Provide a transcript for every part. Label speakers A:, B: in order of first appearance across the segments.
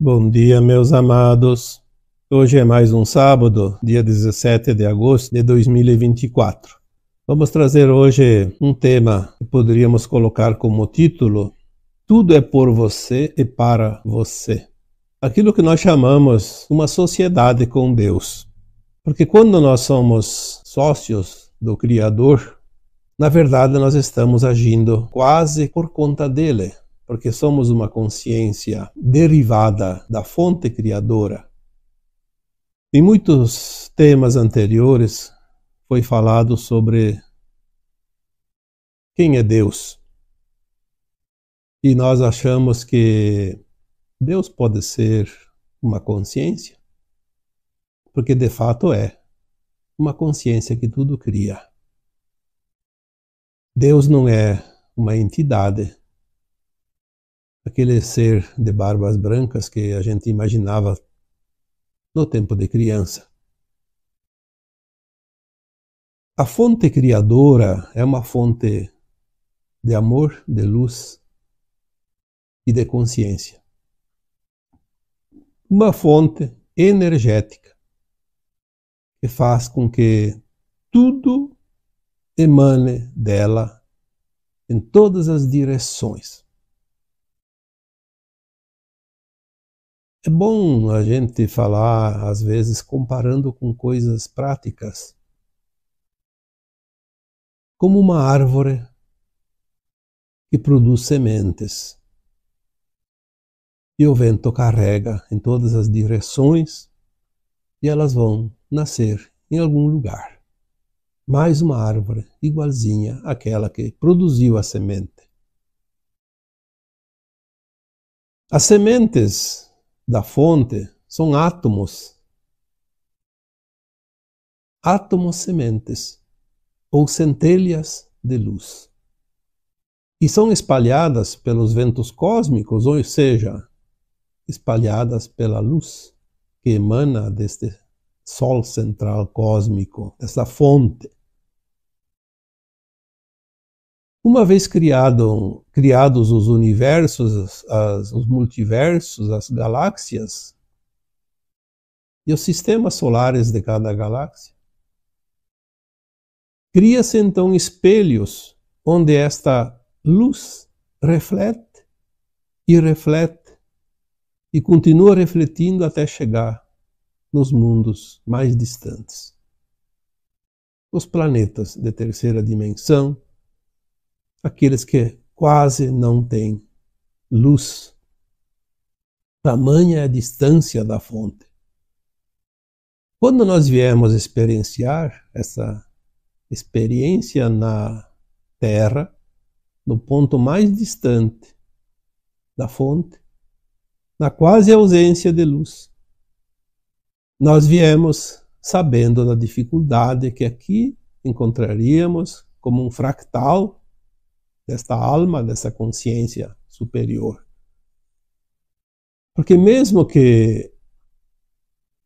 A: Bom dia, meus amados. Hoje é mais um sábado, dia 17 de agosto de 2024. Vamos trazer hoje um tema que poderíamos colocar como título: Tudo é por você e para você. Aquilo que nós chamamos uma sociedade com Deus. Porque quando nós somos sócios do Criador, na verdade nós estamos agindo quase por conta dele. Porque somos uma consciência derivada da fonte criadora. Em muitos temas anteriores foi falado sobre quem é Deus. E nós achamos que Deus pode ser uma consciência, porque de fato é uma consciência que tudo cria. Deus não é uma entidade, aquele ser de barbas brancas que a gente imaginava no tempo de criança. A fonte criadora é uma fonte de amor, de luz e de consciência. Uma fonte energética que faz com que tudo emane dela em todas as direções. É bom a gente falar, às vezes, comparando com coisas práticas, como uma árvore que produz sementes. E o vento carrega em todas as direções e elas vão nascer em algum lugar. Mais uma árvore igualzinha àquela que produziu a semente. As sementes da fonte são átomos sementes, ou centelhas de luz. E são espalhadas pelos ventos cósmicos, ou seja, espalhadas pela luz que emana deste Sol central cósmico, dessa fonte. Uma vez criados os universos, os multiversos, as galáxias e os sistemas solares de cada galáxia, cria-se então espelhos onde esta luz reflete e continua refletindo até chegar nos mundos mais distantes. Os planetas de terceira dimensão, aqueles que quase não têm luz. Tamanha é a distância da fonte. Quando nós viemos experienciar essa experiência na Terra, no ponto mais distante da fonte, na quase ausência de luz, nós viemos sabendo da dificuldade que aqui encontraríamos como um fractal desta alma, dessa consciência superior. Porque mesmo que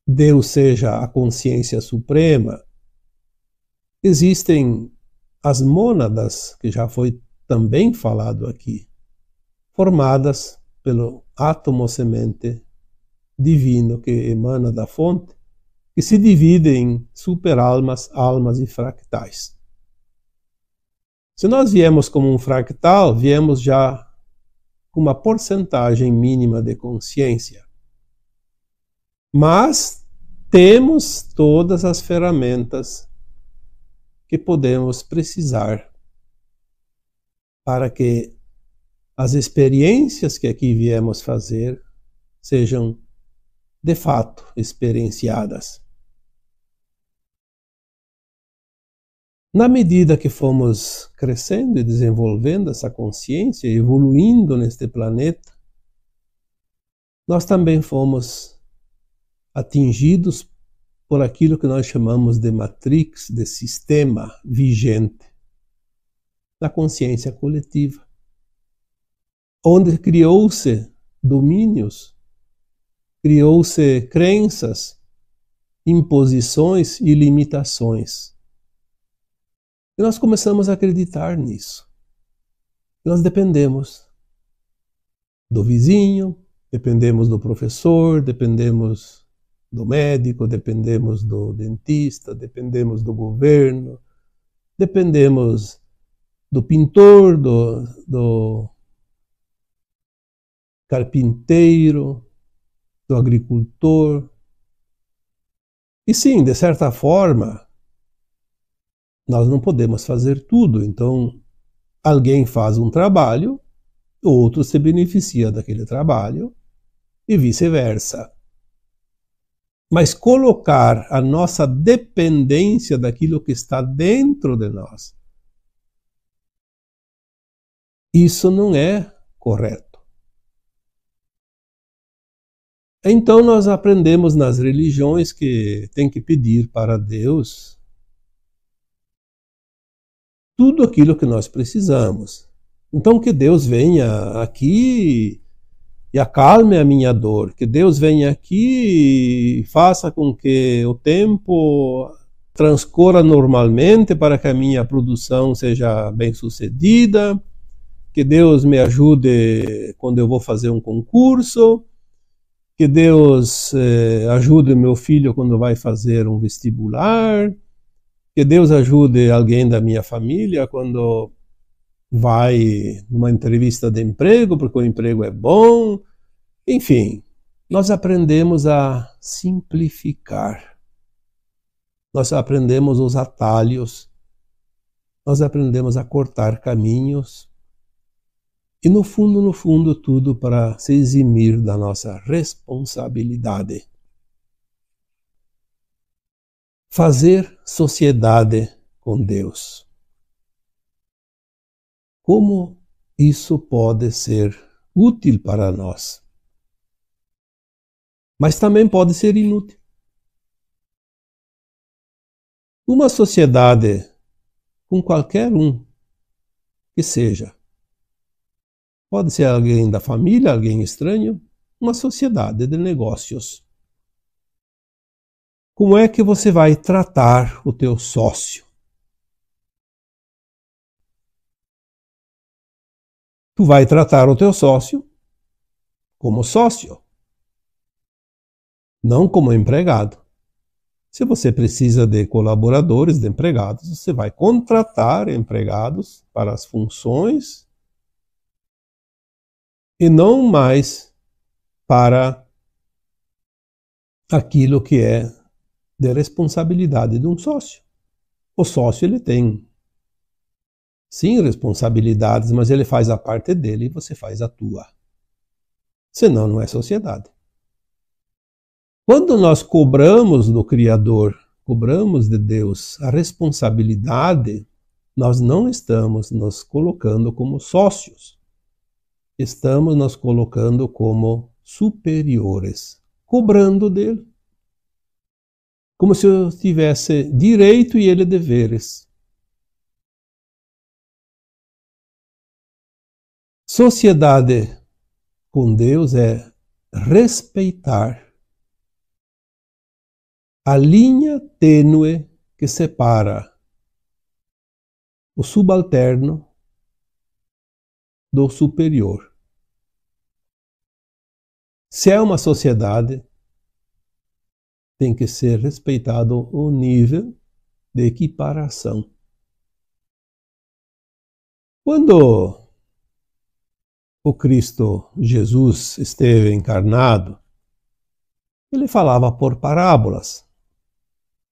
A: Deus seja a consciência suprema, existem as mônadas, que já foi também falado aqui, formadas pelo átomo semente divino que emana da fonte, que se divide em superalmas, almas e fractais. Se nós viemos como um fractal, viemos já com uma porcentagem mínima de consciência. Mas temos todas as ferramentas que podemos precisar para que as experiências que aqui viemos fazer sejam de fato experienciadas. Na medida que fomos crescendo e desenvolvendo essa consciência, evoluindo neste planeta, nós também fomos atingidos por aquilo que nós chamamos de matrix, de sistema vigente da consciência coletiva, onde criou-se domínios, criou-se crenças, imposições e limitações. E nós começamos a acreditar nisso. Nós dependemos do vizinho, Dependemos do professor, dependemos do médico, dependemos do dentista, dependemos do governo, dependemos do pintor, do carpinteiro, do agricultor. E sim, de certa forma, nós não podemos fazer tudo. Então, alguém faz um trabalho, o outro se beneficia daquele trabalho e vice-versa. Mas colocar a nossa dependência daquilo que está dentro de nós, isso não é correto. Então nós aprendemos nas religiões que tem que pedir para Deus tudo aquilo que nós precisamos. Então que Deus venha aqui e acalme a minha dor, que Deus venha aqui e faça com que o tempo transcorra normalmente para que a minha produção seja bem sucedida, que Deus me ajude quando eu vou fazer um concurso, que Deus ajude meu filho quando vai fazer um vestibular, que Deus ajude alguém da minha família quando vai numa entrevista de emprego, porque o emprego é bom. Enfim, nós aprendemos a simplificar. Nós aprendemos os atalhos. Nós aprendemos a cortar caminhos. E no fundo, tudo para se eximir da nossa responsabilidade. Fazer sociedade com Deus. Como isso pode ser útil para nós? Mas também pode ser inútil. Uma sociedade com qualquer um que seja, pode ser alguém da família, alguém estranho, uma sociedade de negócios. Como é que você vai tratar o teu sócio? Tu vai tratar o teu sócio como sócio, não como empregado. Se você precisa de colaboradores, de empregados, você vai contratar empregados para as funções e não mais para aquilo que é de responsabilidade de um sócio. O sócio ele tem, sim, responsabilidades, mas ele faz a parte dele e você faz a tua. Senão não é sociedade. Quando nós cobramos do Criador, cobramos de Deus a responsabilidade, nós não estamos nos colocando como sócios. Estamos nos colocando como superiores, cobrando dele. Como se eu tivesse direito e ele deveres. Sociedade com Deus é respeitar a linha tênue que separa o subalterno do superior. Se é uma sociedade, tem que ser respeitado o nível de equiparação. Quando o Cristo Jesus esteve encarnado, ele falava por parábolas.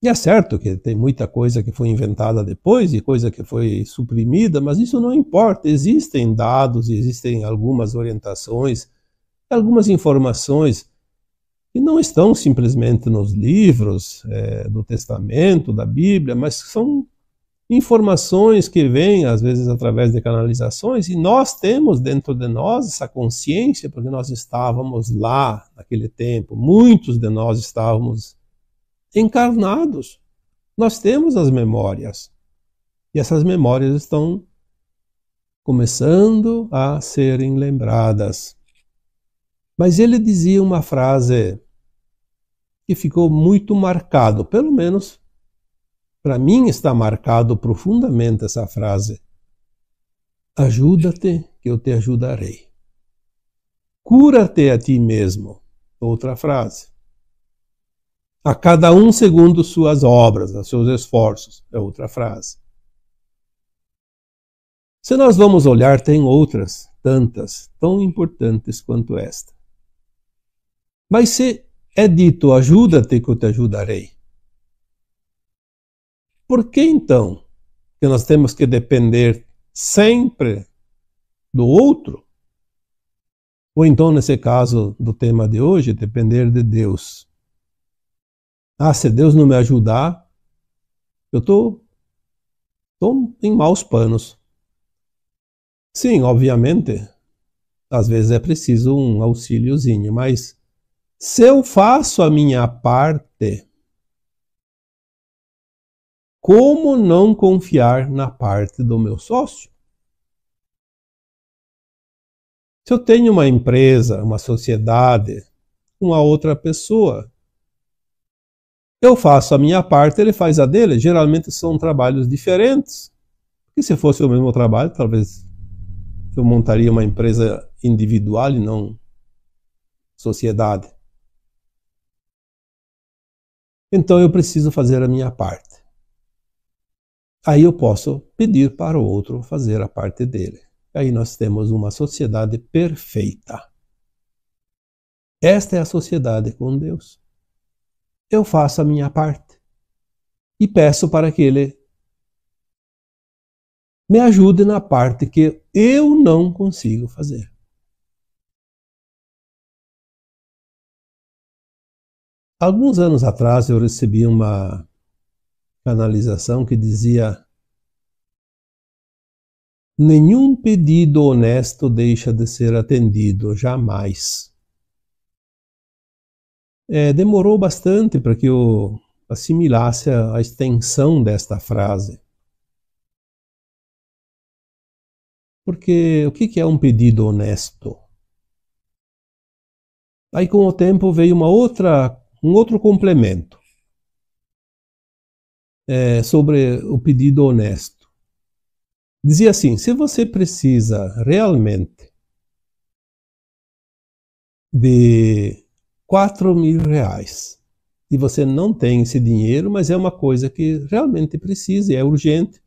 A: E é certo que tem muita coisa que foi inventada depois e coisa que foi suprimida, mas isso não importa. Existem dados, existem algumas orientações, algumas informações que não estão simplesmente nos livros do Testamento, da Bíblia, mas são informações que vêm, às vezes, através de canalizações, e nós temos dentro de nós essa consciência, porque nós estávamos lá naquele tempo, muitos de nós estávamos encarnados. Nós temos as memórias, e essas memórias estão começando a serem lembradas. Mas ele dizia uma frase que ficou muito marcado, pelo menos para mim está marcado profundamente essa frase. Ajuda-te que eu te ajudarei. cura-te a ti mesmo. Outra frase. A cada um segundo suas obras, os seus esforços. É outra frase. Se nós vamos olhar, tem outras, tantas, tão importantes quanto esta. Mas se é dito, ajuda-te que eu te ajudarei. Por que então que nós temos que depender sempre do outro? Ou então, nesse caso do tema de hoje, depender de Deus. Ah, se Deus não me ajudar, eu estou em maus panos. Sim, obviamente, às vezes é preciso um auxíliozinho, mas se eu faço a minha parte, como não confiar na parte do meu sócio? Se eu tenho uma empresa, uma sociedade, uma outra pessoa, eu faço a minha parte, ele faz a dele. Geralmente são trabalhos diferentes. Porque se fosse o mesmo trabalho, talvez eu montaria uma empresa individual e não sociedade. Então eu preciso fazer a minha parte. Aí eu posso pedir para o outro fazer a parte dele. Aí nós temos uma sociedade perfeita. Esta é a sociedade com Deus. Eu faço a minha parte e peço para que Ele me ajude na parte que eu não consigo fazer. Alguns anos atrás eu recebi uma canalização que dizia: nenhum pedido honesto deixa de ser atendido, jamais. Demorou bastante para que eu assimilasse a extensão desta frase. Porque o que é um pedido honesto? Aí com o tempo veio um outro complemento sobre o pedido honesto. Dizia assim: se você precisa realmente de R$4.000 e você não tem esse dinheiro, mas é uma coisa que realmente precisa e é urgente,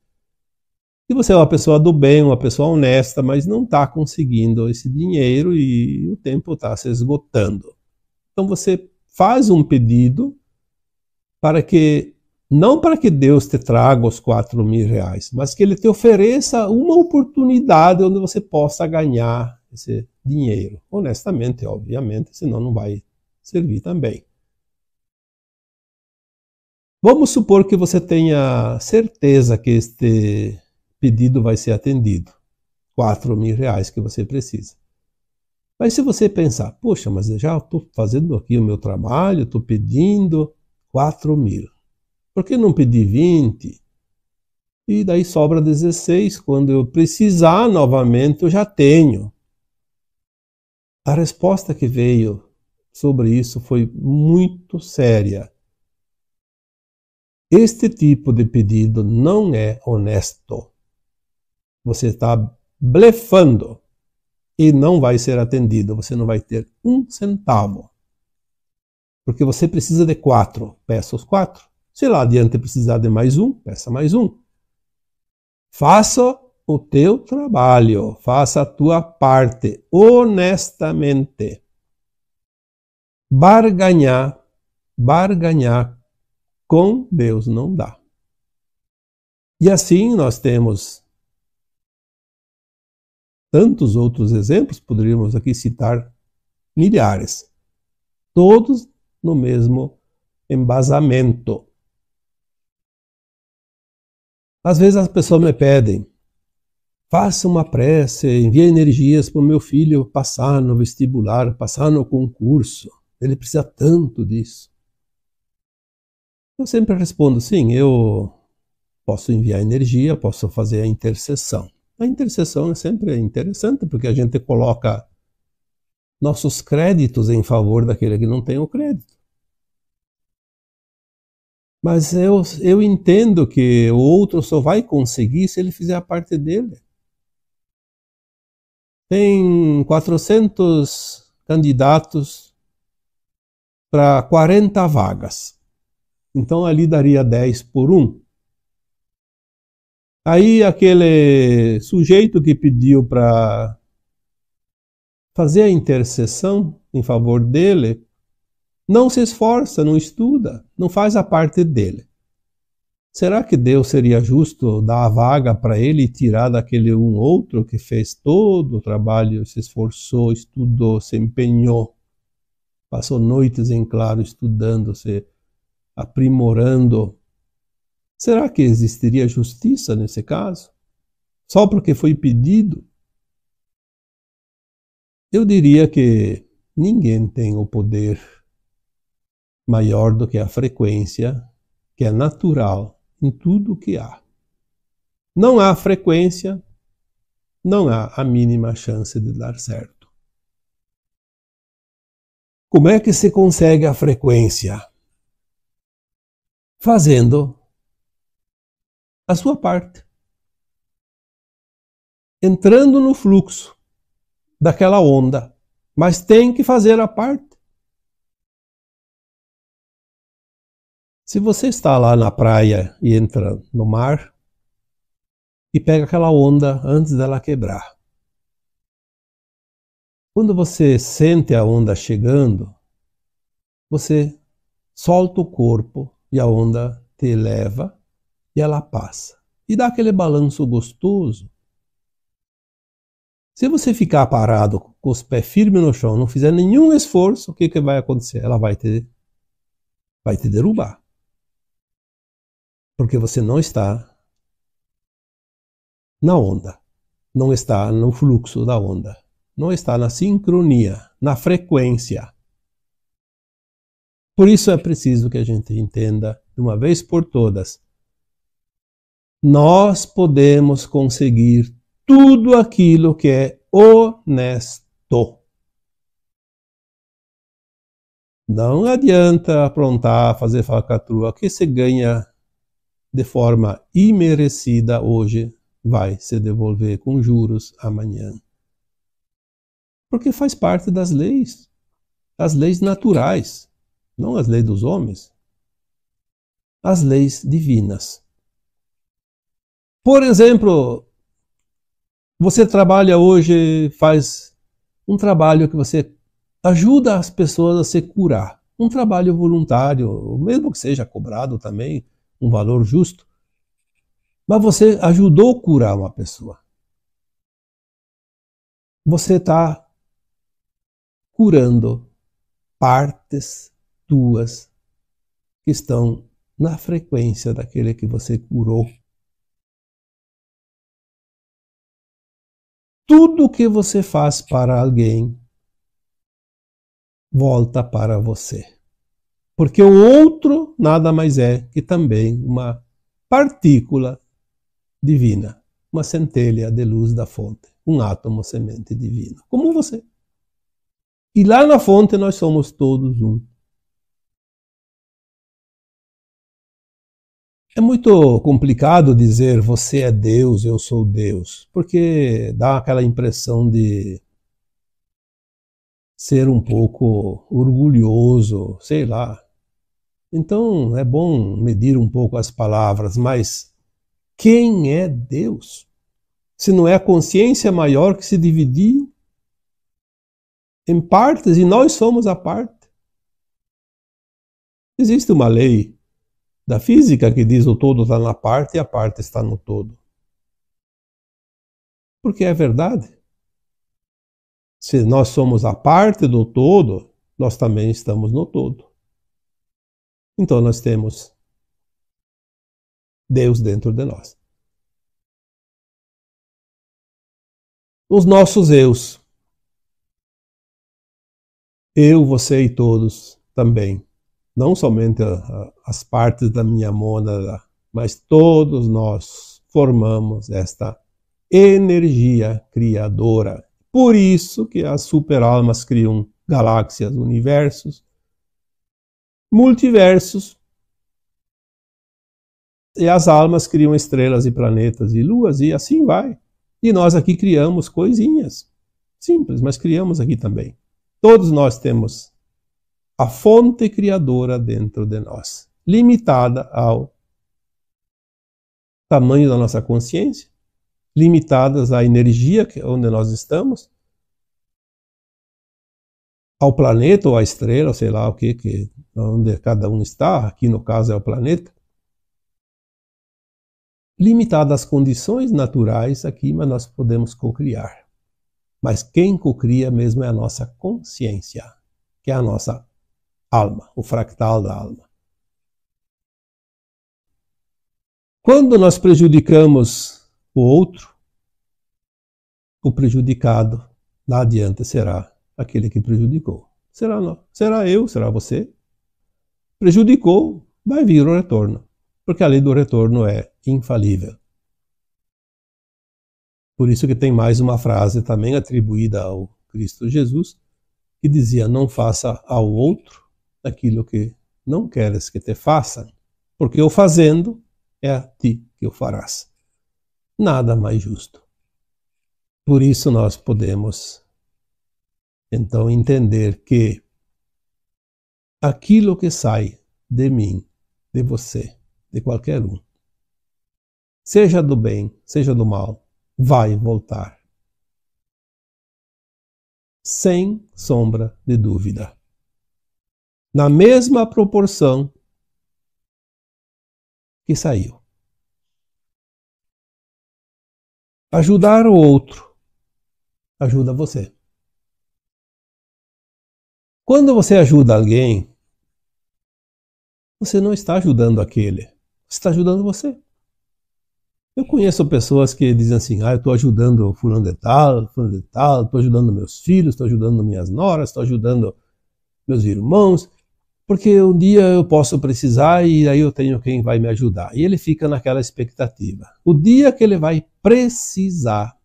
A: e você é uma pessoa do bem, uma pessoa honesta, mas não está conseguindo esse dinheiro e o tempo está se esgotando. Então você faz um pedido não para que Deus te traga os R$4.000, mas que Ele te ofereça uma oportunidade onde você possa ganhar esse dinheiro. Honestamente, obviamente, senão não vai servir também. Vamos supor que você tenha certeza que este pedido vai ser atendido. R$4.000 que você precisa. Mas se você pensar, poxa, mas eu já estou fazendo aqui o meu trabalho, estou pedindo 4.000. Por que não pedir 20? E daí sobra 16. Quando eu precisar novamente, eu já tenho. A resposta que veio sobre isso foi muito séria. Este tipo de pedido não é honesto. Você está blefando e não vai ser atendido. Você não vai ter um centavo. Porque você precisa de 4. Peça os 4. Se lá adiante precisar de mais um, peça mais um. Faça o teu trabalho. Faça a tua parte honestamente. Barganhar com Deus não dá. E assim nós temos tantos outros exemplos, poderíamos aqui citar milhares, todos no mesmo embasamento. Às vezes as pessoas me pedem: faça uma prece, envie energias para o meu filho passar no vestibular, passar no concurso. Ele precisa tanto disso. Eu sempre respondo: sim, eu posso enviar energia, posso fazer a intercessão. A intercessão é sempre interessante, porque a gente coloca nossos créditos em favor daquele que não tem o crédito. Mas eu entendo que o outro só vai conseguir se ele fizer a parte dele. Tem 400 candidatos para 40 vagas. Então ali daria 10 por 1. Aí aquele sujeito que pediu para fazer a intercessão em favor dele, não se esforça, não estuda, não faz a parte dele. Será que Deus seria justo dar a vaga para ele e tirar daquele um outro que fez todo o trabalho, se esforçou, estudou, se empenhou, passou noites em claro estudando, se aprimorando? Será que existiria justiça nesse caso? Só porque foi pedido? Eu diria que ninguém tem o poder maior do que a frequência, que é natural em tudo que há. Não há frequência, não há a mínima chance de dar certo. Como é que se consegue a frequência? Fazendo a sua parte. Entrando no fluxo daquela onda, mas tem que fazer a parte. Se você está lá na praia e entra no mar e pega aquela onda antes dela quebrar, quando você sente a onda chegando, você solta o corpo e a onda te leva e ela passa. E dá aquele balanço gostoso. Se você ficar parado com os pés firmes no chão, não fizer nenhum esforço, o que vai acontecer? Ela vai te derrubar. Porque você não está na onda, não está no fluxo da onda, não está na sincronia, na frequência. Por isso é preciso que a gente entenda, de uma vez por todas, nós podemos conseguir tudo aquilo que é honesto. Não adianta aprontar, fazer falcatrua, que se ganha de forma imerecida hoje, vai se devolver com juros amanhã. Porque faz parte das leis naturais, não as leis dos homens, as leis divinas. Por exemplo, você trabalha hoje, faz um trabalho que você ajuda as pessoas a se curar. Um trabalho voluntário, mesmo que seja cobrado também, um valor justo. Mas você ajudou a curar uma pessoa. Você está curando partes tuas que estão na frequência daquele que você curou. Tudo que você faz para alguém volta para você. Porque o outro nada mais é que também uma partícula divina, uma centelha de luz da fonte, um átomo semente divino, como você. E lá na fonte nós somos todos um. É muito complicado dizer você é Deus, eu sou Deus, porque dá aquela impressão de ser um pouco orgulhoso, sei lá. Então é bom medir um pouco as palavras, mas quem é Deus? Se não é a consciência maior que se dividiu em partes e nós somos a parte. Existe uma lei da física que diz o todo está na parte e a parte está no todo. Porque é verdade. Se nós somos a parte do todo, nós também estamos no todo. Então nós temos Deus dentro de nós. Os nossos eus. Eu, você e todos também. Não somente as partes da minha mônada, mas todos nós formamos esta energia criadora. Por isso que as superalmas criam galáxias, universos, multiversos, e as almas criam estrelas e planetas e luas, e assim vai. E nós aqui criamos coisinhas simples, mas criamos aqui também. Todos nós temos a fonte criadora dentro de nós, limitada ao tamanho da nossa consciência, limitadas à energia onde nós estamos, ao planeta ou à estrela, ou sei lá o que onde cada um está, aqui no caso é o planeta, limitado às condições naturais aqui, mas nós podemos cocriar. Mas quem cocria mesmo é a nossa consciência, que é a nossa alma, o fractal da alma. Quando nós prejudicamos o outro, o prejudicado lá adiante será aquele que prejudicou. Será eu, será você. Prejudicou, vai vir o retorno, porque a lei do retorno é infalível. Por isso que tem mais uma frase também atribuída ao Cristo Jesus, que dizia: não faça ao outro aquilo que não queres que te façam, porque o fazendo é a ti que o farás. Nada mais justo. Por isso nós podemos então entender que aquilo que sai de mim, de você, de qualquer um, seja do bem, seja do mal, vai voltar. Sem sombra de dúvida. Na mesma proporção que saiu. Ajudar o outro ajuda você. Quando você ajuda alguém, você não está ajudando aquele, você está ajudando você. Eu conheço pessoas que dizem assim: eu estou ajudando fulano de tal, estou ajudando meus filhos, estou ajudando minhas noras, estou ajudando meus irmãos, porque um dia eu posso precisar e aí eu tenho quem vai me ajudar. E ele fica naquela expectativa. O dia que ele vai precisar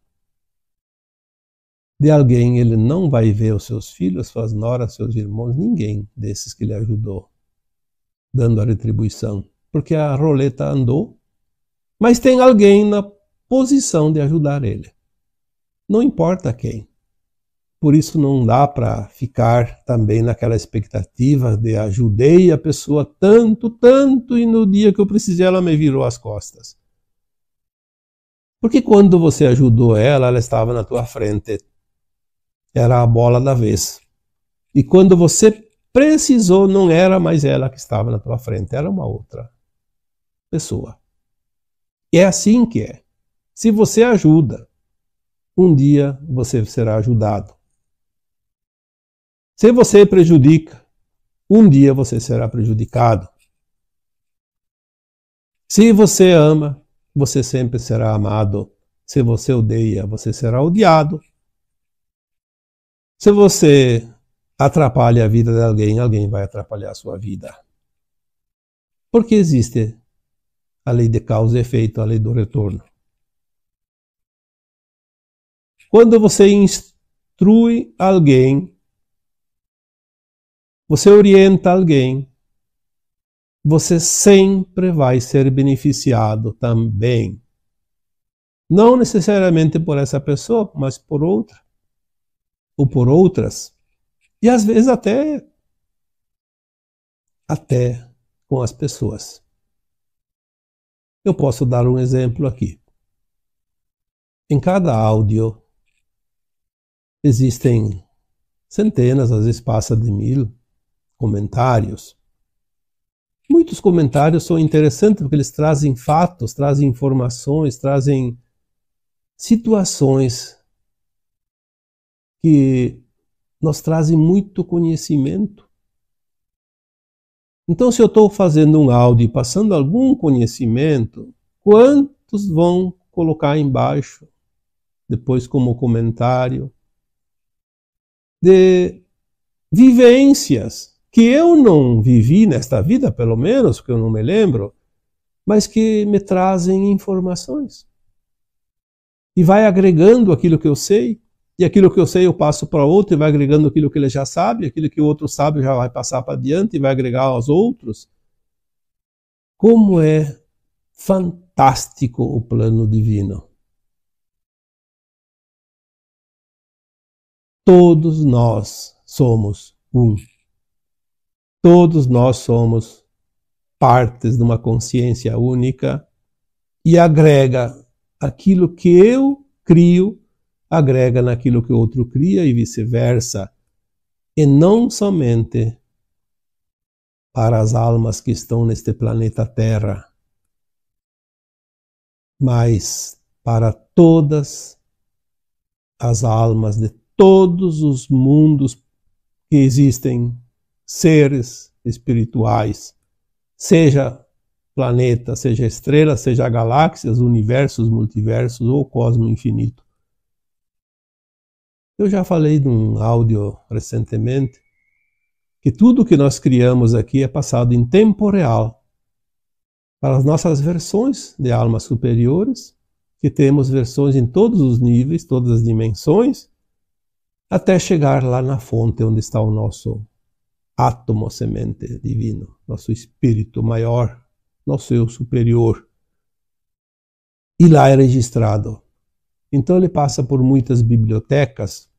A: de alguém, ele não vai ver os seus filhos, suas noras, seus irmãos, ninguém desses que ele ajudou, dando a retribuição. Porque a roleta andou, mas tem alguém na posição de ajudar ele. Não importa quem. Por isso não dá para ficar também naquela expectativa de ajudei a pessoa tanto, e no dia que eu precisei ela me virou as costas. Porque quando você ajudou ela estava na tua frente. Era a bola da vez. E quando você precisou, não era mais ela que estava na tua frente, era uma outra pessoa. E é assim que é. Se você ajuda, um dia você será ajudado. Se você prejudica, um dia você será prejudicado. Se você ama, você sempre será amado. Se você odeia, você será odiado. Se você atrapalha a vida de alguém, alguém vai atrapalhar a sua vida. Porque existe a lei de causa e efeito, a lei do retorno. Quando você instrui alguém, você orienta alguém, você sempre vai ser beneficiado também. Não necessariamente por essa pessoa, mas por outra. Ou por outras. E às vezes até com as pessoas. Eu posso dar um exemplo aqui. Em cada áudio existem centenas, às vezes passa de 1000 comentários. Muitos comentários são interessantes porque eles trazem fatos, trazem informações, trazem situações que nos trazem muito conhecimento. Então, se eu estou fazendo um áudio e passando algum conhecimento, quantos vão colocar embaixo, depois como comentário, de vivências que eu não vivi nesta vida, pelo menos, porque eu não me lembro, mas que me trazem informações. E vai agregando aquilo que eu sei, e aquilo que eu sei eu passo para outro, e vai agregando aquilo que ele já sabe, aquilo que o outro sabe já vai passar para adiante, e vai agregar aos outros. Como é fantástico o plano divino. Todos nós somos um. Todos nós somos partes de uma consciência única e agrega aquilo que eu crio, agrega naquilo que o outro cria e vice-versa. E não somente para as almas que estão neste planeta Terra, mas para todas as almas de todos os mundos que existem, seres espirituais, seja planeta, seja estrela, seja galáxias, universos, multiversos ou cosmo infinito. Eu já falei num áudio recentemente que tudo que nós criamos aqui é passado em tempo real para as nossas versões de almas superiores, que temos versões em todos os níveis, todas as dimensões, até chegar lá na fonte onde está o nosso átomo semente divino, nosso espírito maior, nosso eu superior. E lá é registrado. Então ele passa por muitas bibliotecas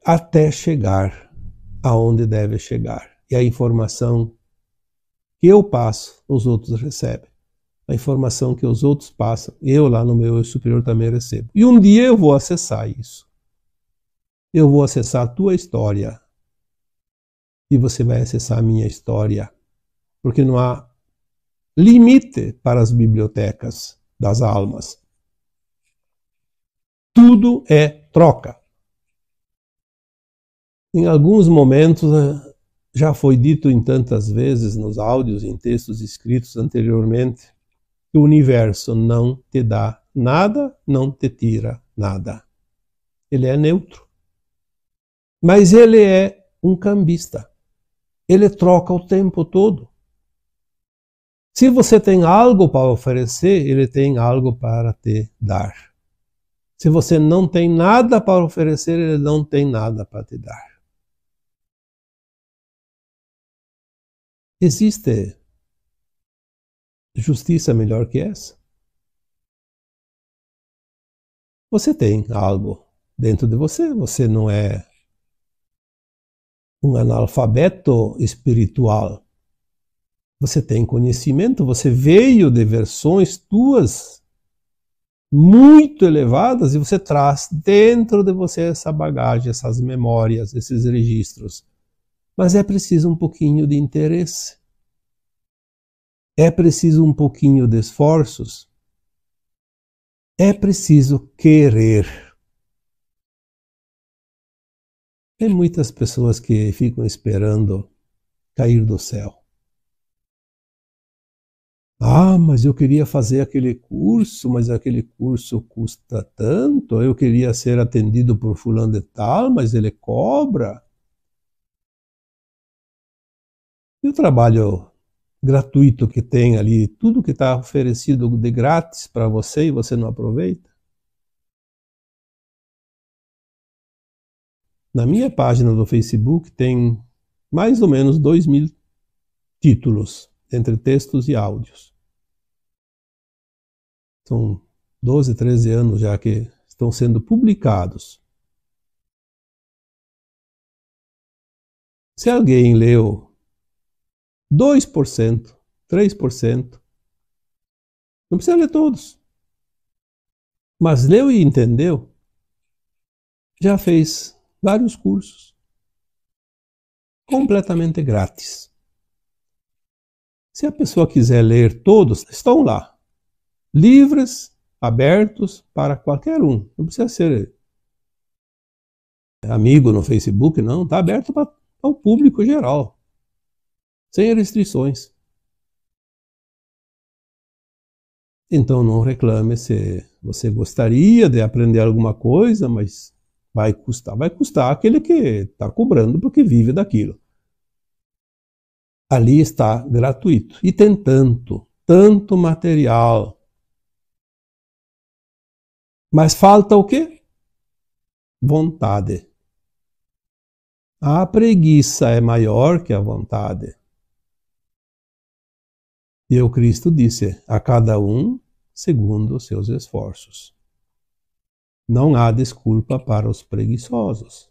A: até chegar aonde deve chegar. E a informação que eu passo, os outros recebem. A informação que os outros passam, eu lá no meu eu superior também recebo. E um dia eu vou acessar isso. Eu vou acessar a tua história. E você vai acessar a minha história. Porque não há limite para as bibliotecas das almas. Tudo é troca. Em alguns momentos, já foi dito em tantas vezes nos áudios, em textos escritos anteriormente, que o universo não te dá nada, não te tira nada. Ele é neutro. Mas ele é um cambista. Ele troca o tempo todo. Se você tem algo para oferecer, ele tem algo para te dar. Se você não tem nada para oferecer, ele não tem nada para te dar. Existe justiça melhor que essa? Você tem algo dentro de você, você não é um analfabeto espiritual. Você tem conhecimento, você veio de versões tuas muito elevadas e você traz dentro de você essa bagagem, essas memórias, esses registros. Mas é preciso um pouquinho de interesse. É preciso um pouquinho de esforços. É preciso querer. Tem muitas pessoas que ficam esperando cair do céu. Ah, mas eu queria fazer aquele curso, mas aquele curso custa tanto. Eu queria ser atendido por fulano de tal, mas ele cobra. E o trabalho gratuito que tem ali, tudo que está oferecido de grátis para você e você não aproveita? Na minha página do Facebook tem mais ou menos 2.000 títulos, entre textos e áudios. São 12, 13 anos já que estão sendo publicados. Se alguém leu 2%, 3%, não precisa ler todos. Mas leu e entendeu, já fez vários cursos completamente grátis. Se a pessoa quiser ler todos, estão lá, livres, abertos para qualquer um. Não precisa ser amigo no Facebook, não. Está aberto para o público geral, sem restrições. Então não reclame se você gostaria de aprender alguma coisa, mas vai custar aquele que está cobrando porque vive daquilo. Ali está gratuito. E tem tanto material. Mas falta o quê? Vontade. A preguiça é maior que a vontade. E o Cristo disse, a cada um segundo os seus esforços. Não há desculpa para os preguiçosos.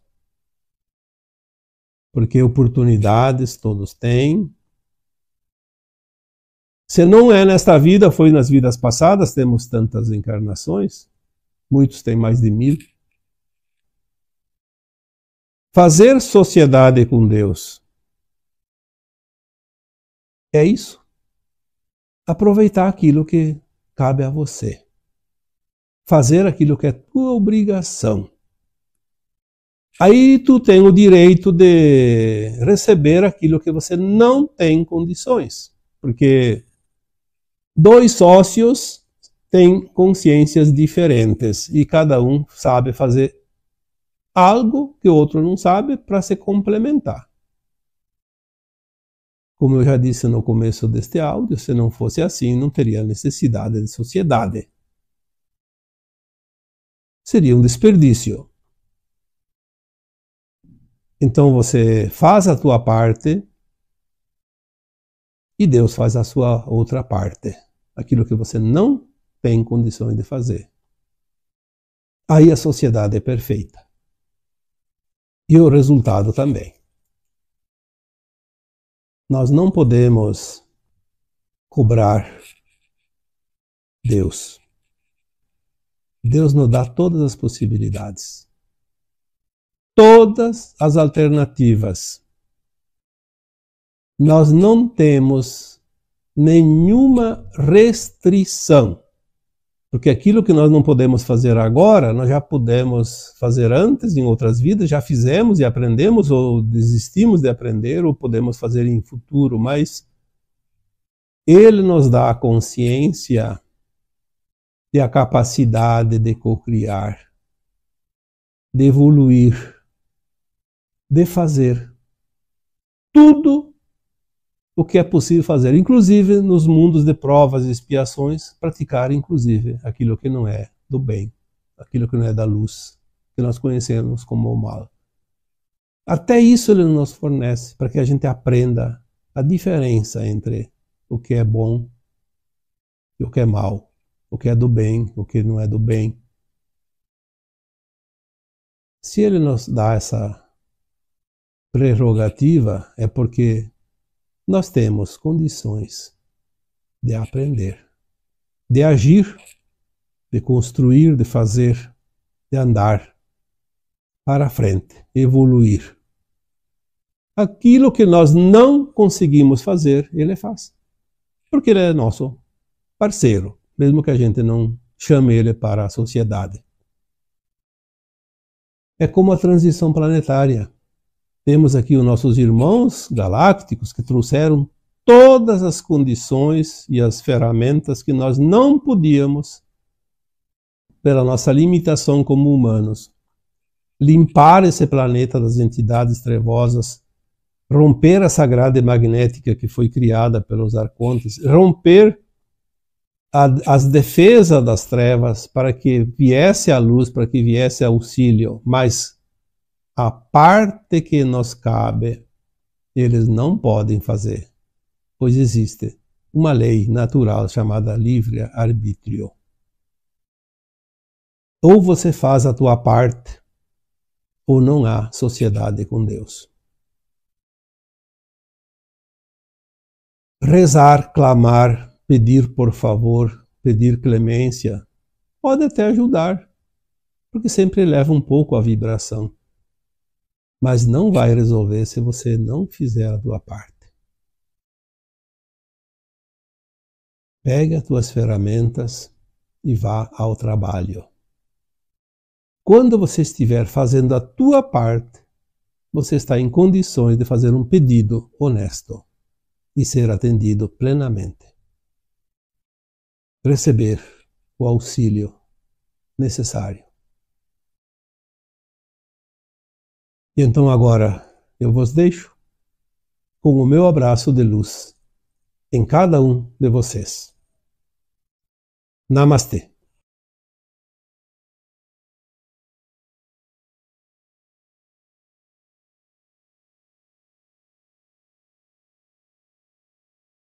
A: porque oportunidades todos têm. Se não é nesta vida, foi nas vidas passadas, temos tantas encarnações, muitos têm mais de 1000. Fazer sociedade com Deus é isso. Aproveitar aquilo que cabe a você. Fazer aquilo que é tua obrigação. Aí tu tem o direito de receber aquilo que você não tem condições. Porque 2 sócios têm consciências diferentes e cada um sabe fazer algo que o outro não sabe para se complementar. Como eu já disse no começo deste áudio, se não fosse assim, não teria necessidade de sociedade. Seria um desperdício. Então você faz a tua parte e Deus faz a sua outra parte. Aquilo que você não tem condições de fazer. Aí a sociedade é perfeita. E o resultado também. Nós não podemos cobrar Deus. Deus nos dá todas as possibilidades. Todas as alternativas. Nós não temos nenhuma restrição. Porque aquilo que nós não podemos fazer agora, nós já podemos fazer antes, em outras vidas, já fizemos e aprendemos, ou desistimos de aprender, ou podemos fazer em futuro, mas Ele nos dá a consciência e a capacidade de cocriar, de evoluir, de fazer tudo o que é possível fazer, inclusive nos mundos de provas e expiações, praticar inclusive aquilo que não é do bem, aquilo que não é da luz, que nós conhecemos como o mal. Até isso Ele nos fornece, para que a gente aprenda a diferença entre o que é bom e o que é mal, o que é do bem, o que não é do bem. Se Ele nos dá essa prerrogativa, é porque nós temos condições de aprender, de agir, de construir, de fazer, de andar para frente, evoluir. Aquilo que nós não conseguimos fazer, Ele faz. Porque Ele é nosso parceiro, mesmo que a gente não chame Ele para a sociedade. É como a transição planetária. Temos aqui os nossos irmãos galácticos que trouxeram todas as condições e as ferramentas que nós não podíamos, pela nossa limitação como humanos, limpar esse planeta das entidades trevosas, romper essa grade magnética que foi criada pelos arcontes, romper as defesas das trevas para que viesse a luz, para que viesse auxílio, mas a parte que nos cabe, eles não podem fazer, pois existe uma lei natural chamada livre-arbítrio. Ou você faz a tua parte, ou não há sociedade com Deus. Rezar, clamar, pedir por favor, pedir clemência, pode até ajudar, porque sempre eleva um pouco a vibração. Mas não vai resolver se você não fizer a tua parte. Pegue as tuas ferramentas e vá ao trabalho. Quando você estiver fazendo a tua parte, você está em condições de fazer um pedido honesto e ser atendido plenamente. Receber o auxílio necessário. E então agora eu vos deixo com o meu abraço de luz em cada um de vocês. Namastê.